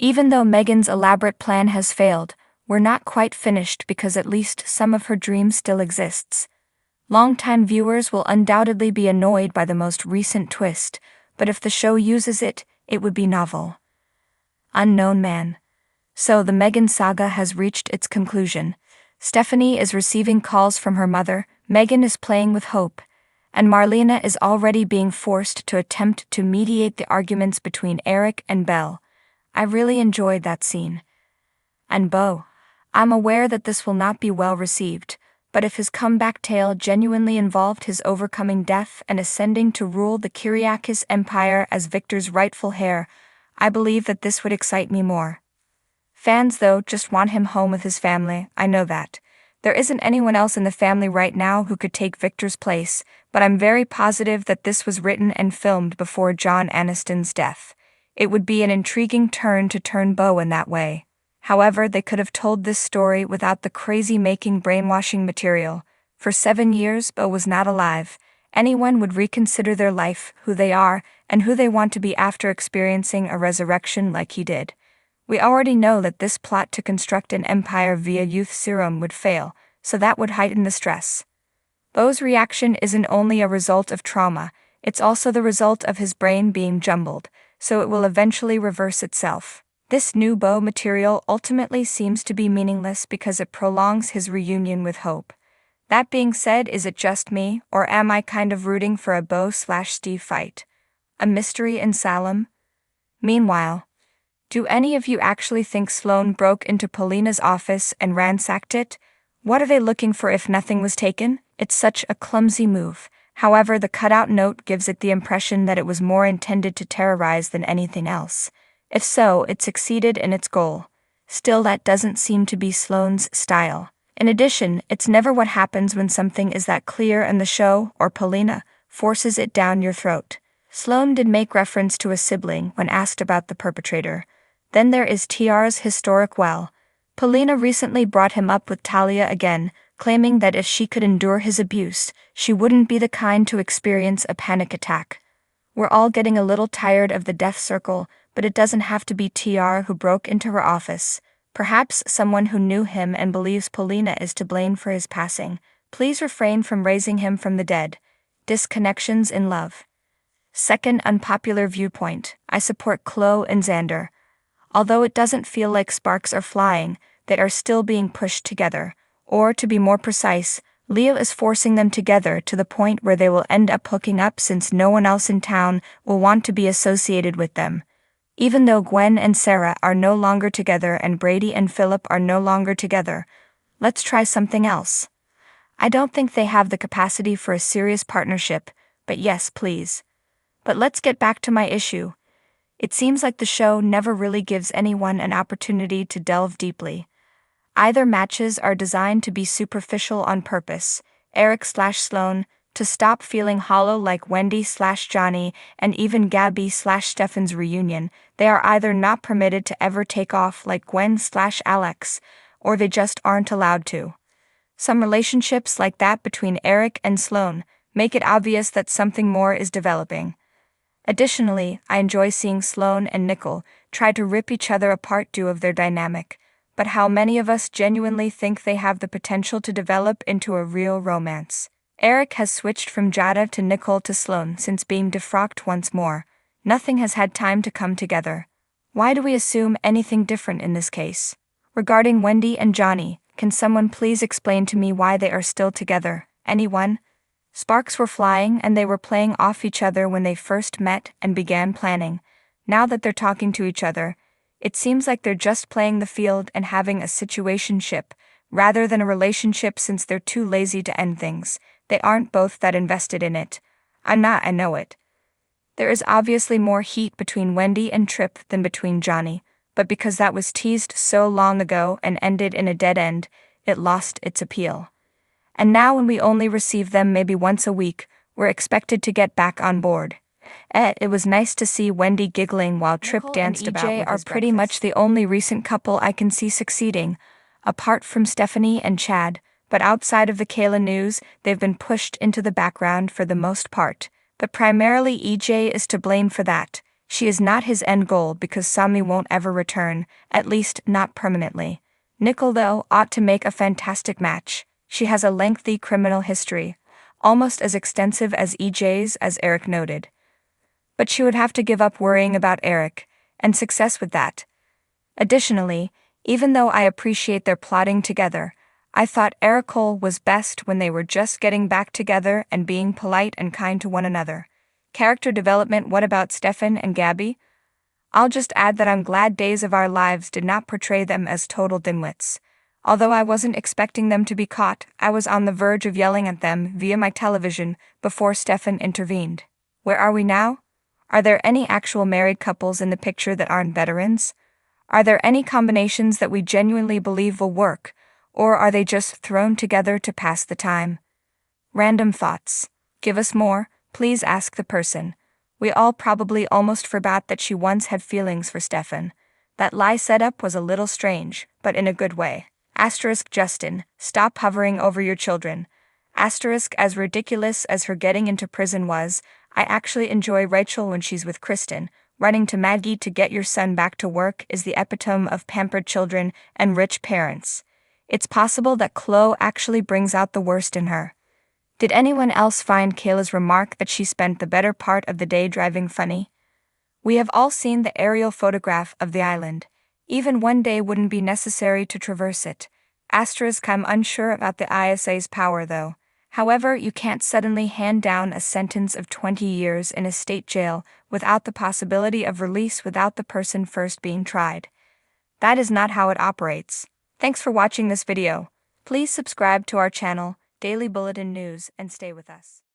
Even though Megan's elaborate plan has failed, we're not quite finished because at least some of her dream still exists. Longtime viewers will undoubtedly be annoyed by the most recent twist, but if the show uses it, it would be novel. Unknown man. So the Megan saga has reached its conclusion. Stephanie is receiving calls from her mother, Megan is playing with hope, and Marlena is already being forced to attempt to mediate the arguments between Eric and Belle. I really enjoyed that scene. And Beau. I'm aware that this will not be well received, but if his comeback tale genuinely involved his overcoming death and ascending to rule the Kyriakis Empire as Victor's rightful heir, I believe that this would excite me more. Fans, though, just want him home with his family, I know that. There isn't anyone else in the family right now who could take Victor's place, but I'm very positive that this was written and filmed before John Aniston's death. It would be an intriguing turn to turn Beau in that way. However, they could have told this story without the crazy-making brainwashing material. For 7 years, Beau was not alive. Anyone would reconsider their life, who they are, and who they want to be after experiencing a resurrection like he did. We already know that this plot to construct an empire via youth serum would fail, so that would heighten the stress. Beau's reaction isn't only a result of trauma, it's also the result of his brain being jumbled, so it will eventually reverse itself. This new Beau material ultimately seems to be meaningless because it prolongs his reunion with Hope. That being said, is it just me, or am I kind of rooting for a Beau/Steve fight? A mystery in Salem? Meanwhile, do any of you actually think Sloane broke into Polina's office and ransacked it? What are they looking for if nothing was taken? It's such a clumsy move. However, the cutout note gives it the impression that it was more intended to terrorize than anything else. If so, it succeeded in its goal. Still, that doesn't seem to be Sloane's style. In addition, it's never what happens when something is that clear and the show, or Polina, forces it down your throat. Sloane did make reference to a sibling when asked about the perpetrator. Then there is TR's historic well. Polina recently brought him up with Talia again, claiming that if she could endure his abuse, she wouldn't be the kind to experience a panic attack. We're all getting a little tired of the death circle, but it doesn't have to be TR who broke into her office. Perhaps someone who knew him and believes Polina is to blame for his passing. Please refrain from raising him from the dead. Disconnections in love. Second unpopular viewpoint, I support Chloe and Xander. Although it doesn't feel like sparks are flying, they are still being pushed together. Or, to be more precise, Leo is forcing them together to the point where they will end up hooking up since no one else in town will want to be associated with them. Even though Gwen and Sarah are no longer together and Brady and Philip are no longer together, let's try something else. I don't think they have the capacity for a serious partnership, but yes, please. But let's get back to my issue. It seems like the show never really gives anyone an opportunity to delve deeply. Either matches are designed to be superficial on purpose, Eric/Sloane, to stop feeling hollow like Wendy/Johnny, and even Gabby/Stefan's reunion. They are either not permitted to ever take off like Gwen/Alex, or they just aren't allowed to. Some relationships like that between Eric and Sloane make it obvious that something more is developing. Additionally, I enjoy seeing Sloane and Nicole try to rip each other apart due of their dynamic, but how many of us genuinely think they have the potential to develop into a real romance? Eric has switched from Jada to Nicole to Sloane since being defrocked once more. Nothing has had time to come together. Why do we assume anything different in this case? Regarding Wendy and Johnny, can someone please explain to me why they are still together? Anyone? Sparks were flying and they were playing off each other when they first met and began planning. Now that they're talking to each other, it seems like they're just playing the field and having a situationship, rather than a relationship since they're too lazy to end things. They aren't both that invested in it. I'm not, I know it. There is obviously more heat between Wendy and Tripp than between Johnny, but because that was teased so long ago and ended in a dead end, it lost its appeal. And now when we only receive them maybe once a week, we're expected to get back on board. It was nice to see Wendy giggling while Tripp danced about with his breakfast. Are pretty much the only recent couple I can see succeeding, apart from Stephanie and Chad, but outside of the Kayla news, they've been pushed into the background for the most part. But primarily EJ is to blame for that. She is not his end goal because Sami won't ever return, at least not permanently. Nicole, though, ought to make a fantastic match. She has a lengthy criminal history, almost as extensive as EJ's, as Eric noted. But she would have to give up worrying about Eric, and success with that. Additionally, even though I appreciate their plotting together, I thought Ericole was best when they were just getting back together and being polite and kind to one another. Character development. What about Stefan and Gabby? I'll just add that I'm glad Days of Our Lives did not portray them as total dimwits. Although I wasn't expecting them to be caught, I was on the verge of yelling at them via my television before Stefan intervened. Where are we now? Are there any actual married couples in the picture that aren't veterans? Are there any combinations that we genuinely believe will work, or are they just thrown together to pass the time? Random thoughts. Give us more, please ask the person. We all probably almost forgot that she once had feelings for Stefan. That lie setup was a little strange, but in a good way. Justin, stop hovering over your children. As ridiculous as her getting into prison was, I actually enjoy Rachel when she's with Kristen. Running to Maggie to get your son back to work is the epitome of pampered children and rich parents. It's possible that Chloe actually brings out the worst in her. Did anyone else find Kayla's remark that she spent the better part of the day driving funny? We have all seen the aerial photograph of the island. Even one day wouldn't be necessary to traverse it. I'm unsure about the ISA's power though. However, you can't suddenly hand down a sentence of 20 years in a state jail without the possibility of release without the person first being tried. That is not how it operates. Thanks for watching this video. Please subscribe to our channel, Daily Bulletin News, and stay with us.